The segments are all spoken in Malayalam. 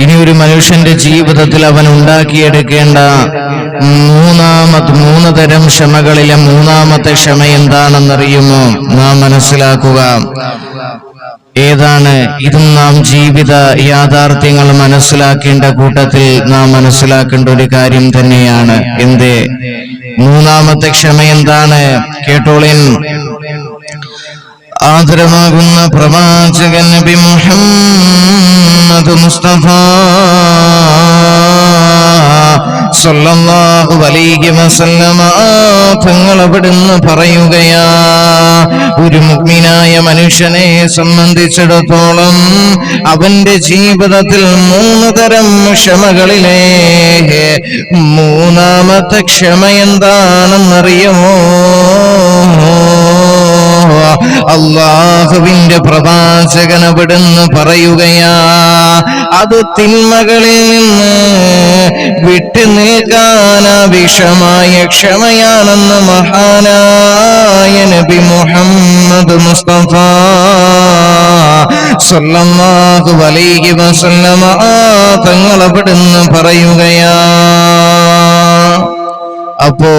ഇനി ഒരു മനുഷ്യന്റെ ജീവിതത്തിൽ അവൻ ഉണ്ടാക്കിയെടുക്കേണ്ട മൂന്ന് തരം ക്ഷമകളിലെ മൂന്നാമത്തെ ക്ഷമ എന്താണെന്നറിയുമോ? നാം മനസ്സിലാക്കുക. ഏതാണ്? ഇതും നാം ജീവിത യാഥാർത്ഥ്യങ്ങൾ മനസ്സിലാക്കേണ്ട കൂട്ടത്തിൽ നാം മനസ്സിലാക്കേണ്ട ഒരു കാര്യം തന്നെയാണ്. എന്തേ? മൂന്നാമത്തെ ക്ഷമ എന്താണ്? കേട്ടോളിൻ. ആദരവാകുന്ന പ്രവാചകൻ നബി മുഹമ്മദ് മുസ്തഫ സല്ലല്ലാഹു അലൈഹി വസല്ലമ തങ്ങൾ അവിടുന്ന് പറയുകയാ, ഒരു മുഅ്മിനായ മനുഷ്യനെ സംബന്ധിച്ചിടത്തോളം അവന്റെ ജീവിതത്തിൽ 3 തരം ക്ഷമകളിലെ മൂന്നാമത്തെ ക്ഷമ എന്താണെന്നറിയുമോ? അല്ലാഹുവിന്റെ പ്രവാചകൻ അവിടുന്ന് പറയുകയാ, അത് തിന്മകളിൽ നിന്ന് വിട്ടു നിൽക്കാൻ ആവശ്യമായ ക്ഷമയാണെന്ന് മഹാനായ നബി മുഹമ്മദ് മുസ്തഫ സല്ലല്ലാഹു അലൈഹി വസല്ലമ തങ്ങൾ അവിടുന്ന് പറയുകയാ. അപ്പോ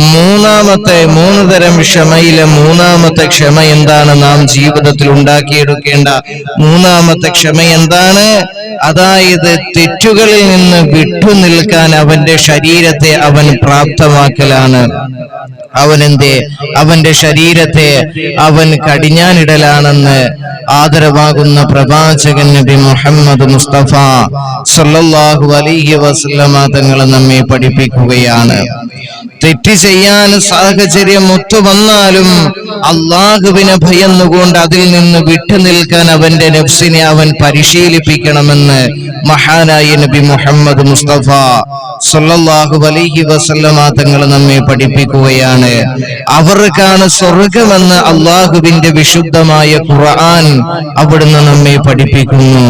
3 തരം ക്ഷമയിലെ മൂന്നാമത്തെ ക്ഷമ എന്താണ്? നാം ജീവിതത്തിൽ ഉണ്ടാക്കിയെടുക്കേണ്ട മൂന്നാമത്തെ ക്ഷമ എന്താണ്? അതായത് തെറ്റുകളിൽ നിന്ന് വിട്ടുനിൽക്കാൻ അവന്റെ ശരീരത്തെ അവൻ പ്രാപ്തമാക്കലാണ്. അവന്റെ ശരീരത്തെ അവൻ കടിഞ്ഞാനിടലാണെന്ന് ആദരവാകുന്ന പ്രവാചകൻ നബി മുഹമ്മദ് മുസ്തഫ സല്ലല്ലാഹു അലൈഹി വസല്ലമ തങ്ങൾ നമ്മെ പഠിപ്പിക്കുകയാണ്. തെറ്റ് ചെയ്യാൻ സാഹചര്യം ഒത്തുവന്നാലും അള്ളാഹുവിനെ ഭയന്നുകൊണ്ട് അതിൽ നിന്ന് വിട്ടുനിൽക്കാൻ അവന്റെ നഫ്സിനെ അവൻ പരിശീലിപ്പിക്കണമെന്ന് മഹാനായ നബി മുഹമ്മദ് മുസ്തഫ സല്ലല്ലാഹു അലൈഹി വസല്ലമ തങ്ങൾ നമ്മെ പഠിപ്പിക്കുകയാണ്. അവർക്കാണ് സ്വർഗമെന്ന് അള്ളാഹുവിന്റെ വിശുദ്ധമായ ഖുർആൻ അവിടുന്ന് നമ്മെ പഠിപ്പിക്കുന്നു.